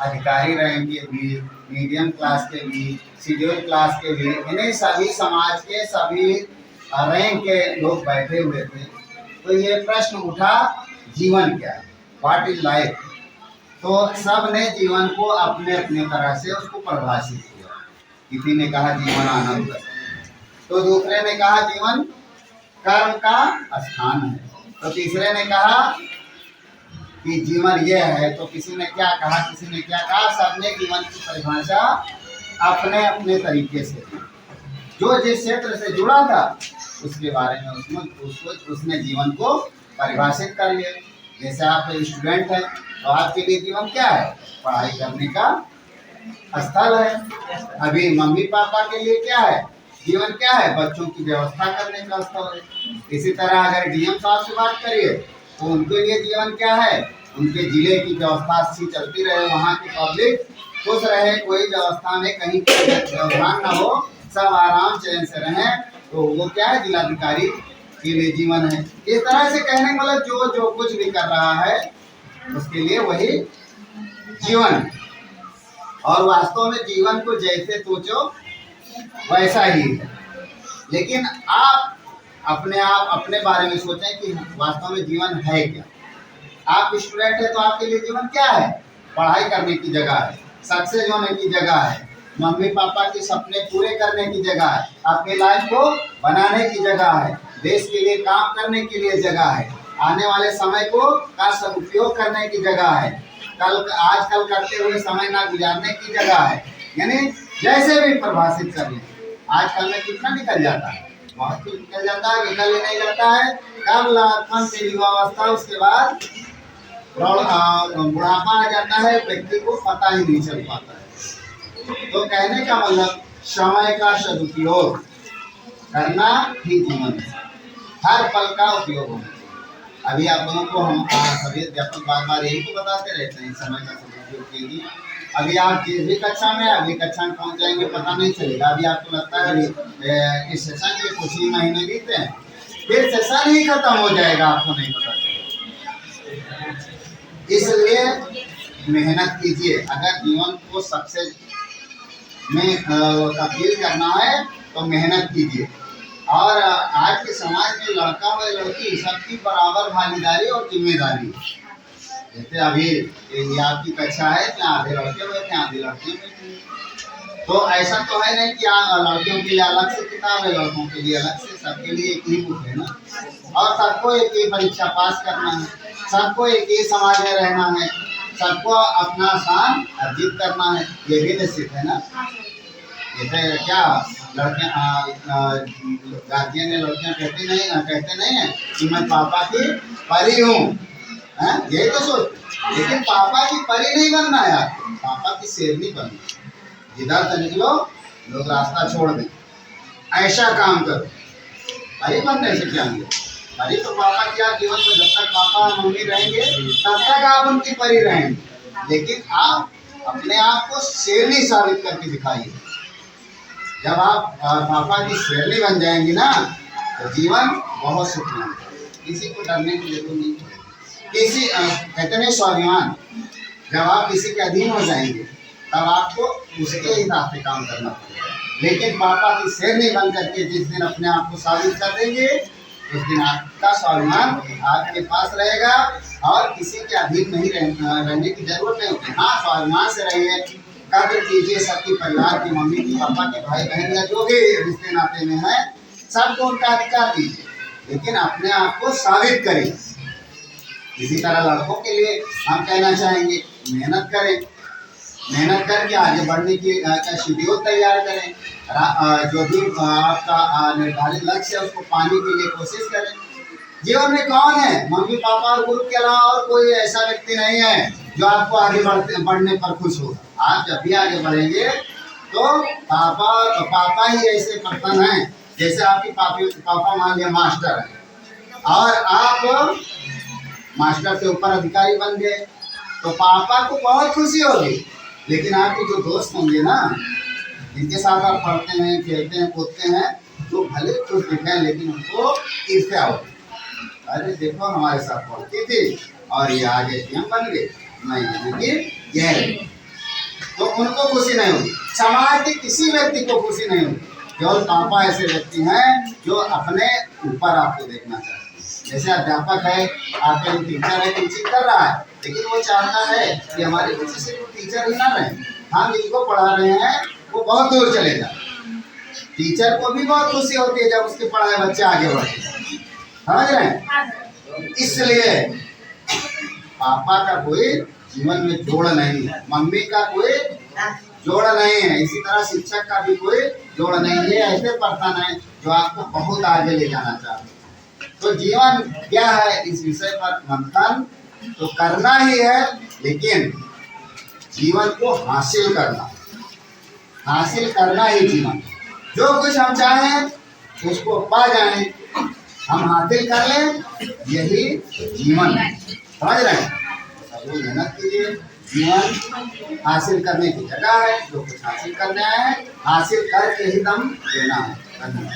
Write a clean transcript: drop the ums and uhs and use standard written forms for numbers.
अधिकारी रैंक के भी, मीडियम क्लास के भी, शेड्यूल क्लास के भी, इन्हें सभी समाज के सभी रैंक के लोग बैठे हुए थे। तो ये प्रश्न उठा, जीवन क्या है, व्हाट इज लाइफ। तो सब ने जीवन को अपने अपने तरह से उसको परिभाषित किया। किसी ने कहा जीवन आनंद, तो दूसरे ने कहा जीवन कर्म का स्थान है, तो तीसरे ने कहा कि जीवन ये है, तो किसी ने क्या कहा, किसी ने क्या कहा। सबने जीवन की परिभाषा अपने अपने तरीके से, जो जिस क्षेत्र से जुड़ा था उसके बारे में उसने जीवन को परिभाषित कर लिया। जैसे आप स्टूडेंट हैं तो आपके लिए जीवन क्या है, पढ़ाई करने का स्थल है। अभी मम्मी पापा के लिए क्या है, जीवन क्या है, बच्चों की व्यवस्था करने का स्थल है। इसी तरह अगर डीएम साहब से बात करिए तो उनके लिए जीवन क्या है, उनके जिले की व्यवस्था अच्छी चलती रहे, वहाँ की पब्लिक खुश रहे, कोई व्यवस्था में कहीं व्यवधान न हो, सब आराम चैन से रहें, तो वो क्या है, जिलाधिकारी के लिए जीवन है। इस तरह से कहने का मतलब जो जो कुछ भी कर रहा है उसके लिए वही जीवन है। और वास्तव में जीवन को जैसे सोचो वैसा ही है। लेकिन आप अपने बारे में सोचें कि वास्तव में जीवन है क्या। आप स्टूडेंट है तो आपके लिए जीवन क्या है, पढ़ाई करने की जगह है, सक्सेस होने की जगह है, मम्मी पापा के सपने पूरे करने की जगह है, अपनी लाइफ को बनाने की जगह है, देश के लिए काम करने के लिए जगह है, आने वाले समय को का सदुपयोग करने की जगह है, आजकल करते हुए समय ना गुजारने की जगह है। यानी जैसे भी परिभाषित कर लें, आजकल में कितना निकल जाता है, बहुत कुछ निकल जाता है, निकल ही नहीं जाता है। कब लड़कपन से युवावस्था, उसके बाद बुढ़ापा आ जाता है, व्यक्ति को पता ही नहीं चल पाता है। तो कहने का मतलब समय का सदुपयोग करना ही जीवन है, हर पल का उपयोग होना चाहिए। अभी आप लोगों को हम सभी अध्यापक बार बार यही तो बताते रहते हैं, समय का सदुपयोग कीजिए। अभी आप जिस भी कक्षा में अगली कक्षा में पहुंच जाएंगे पता नहीं चलेगा। अभी आपको लगता है अभी इस सेशन के कुछ ही महीने बीते हैं, फिर सेशन ही खत्म हो जाएगा, आपको नहीं पता चलेगा। इसलिए मेहनत कीजिए। अगर जीवन को सक्सेस में तब्दील करना है तो मेहनत कीजिए। और आज के समाज में लड़का हो या लड़की सबकी बराबर भागीदारी और जिम्मेदारी है। जैसे अभी ये आपकी कक्षा है, जहाँ आधे लड़के बैठे आधे लड़कियां बैठी, तो ऐसा तो है नहीं कि लड़कियों के लिए अलग से किताब है, लड़कों के लिए अलग से, सबके लिए एक ही बुक है ना। और सबको एक ही परीक्षा पास करना है, सबको एक ही समाज में रहना है, सबको अपना स्थान अर्जित करना है, ये भी निश्चित है ना। जैसे क्या लड़कियां गार्जियन ने लड़कियां कहते नहीं है कि मैं पापा की परी हूँ, यही तो सोच। लेकिन पापा की परी नहीं बनना है आपको, पापा की शेरनी बनना है। जिधर से निकलो लोग रास्ता छोड़ दें, ऐसा काम करो। परी बनने से क्या मिले, परी तो पापा की आप जीवन में, जब तक पापा मम्मी रहेंगे तब तक आप उनकी परी रहेंगे। लेकिन आप अपने आप को शेरनी साबित करके दिखाइए। जब आप पापा की शेरनी बन जाएंगी ना तो जीवन बहुत सुखमय है। किसी को डरने की जरूरत नहीं, किसी कहते नहीं स्वाभिमान। जब आप किसी के अधीन हो जाएंगे तब आपको उसके हिसाब से काम करना पड़ेगा। लेकिन पापा की शेरनी बन करके जिस दिन अपने आप को साबित कर देंगे उस दिन आपका स्वाभिमान आपके पास रहेगा और किसी के अधीन नहीं रहने की जरूरत नहीं होती। हाँ, स्वाभिमान से रहिए, कद्र कीजिए सबकी परिवार की, मम्मी की, पापा के, भाई बहन या जो भी रिश्ते नाते में है सबको उनका अधिकार दीजिए, लेकिन अपने आप को साबित करें। इसी तरह लड़कों के लिए हम कहना चाहेंगे, मेहनत करें, मेहनत करके आगे बढ़ने की शेड्यूल तैयार करें। जो भी आपका निर्धारित लक्ष्य है उसको पाने के लिए कोशिश करें। जीवन में कौन है, मम्मी पापा और गुरु के अलावा और कोई ऐसा व्यक्ति नहीं है जो आपको आगे बढ़ने पर खुश होगा। आप जब भी आगे बढ़ेंगे तो पापा ही ऐसे पर्सन हैं, जैसे आपके पापा मान लिया मास्टर है और आप मास्टर से ऊपर अधिकारी बन गए तो पापा को बहुत खुशी होगी। लेकिन आपके जो दोस्त होंगे ना, जिनके साथ आप पढ़ते हैं, खेलते हैं, कूदते हैं, तो भले खुश दिखें लेकिन उनको ईर्ष्या होगी। अरे देखो हमारे साथ पढ़ती थी और ये आगे सीएम बन गए, नहीं, लेकिन यह तो उनको खुशी नहीं होगी, समाज के किसी व्यक्ति को खुशी नहीं होगी। केवल पापा ऐसे व्यक्ति हैं जो अपने ऊपर आपको देखना चाहते हैं। जैसे अध्यापक है, आपका जो टीचर है टीचिंग कर रहा है, लेकिन वो चाहता है कि हमारे बच्चे सिर्फ टीचर ही ना रहे, हम जिनको पढ़ा रहे हैं वो बहुत दूर चले जाए। टीचर को भी बहुत खुशी होती है जब उसके पढ़ाए बच्चे आगे बढ़ते हैं, समझ रहे हैं। इसलिए पापा का कोई जीवन में जोड़ नहीं है, मम्मी का कोई जोड़ नहीं है, इसी तरह शिक्षक का भी कोई जोड़ नहीं है। ऐसे पर्सन है जो आपको बहुत आगे ले जाना चाहते हैं। तो जीवन क्या है, इस विषय पर मंथन तो करना ही है, लेकिन जीवन को हासिल करना ही जीवन। जो कुछ हम चाहें उसको पा जाएं, हम हासिल कर लें, यही जीवन है, समझ रहे हैं। सब लोग मेहनत कीजिए, जीवन हासिल करने की जगह है, जो कुछ हासिल करने आए हैं हासिल करके ही दम देना है। धन्यवाद।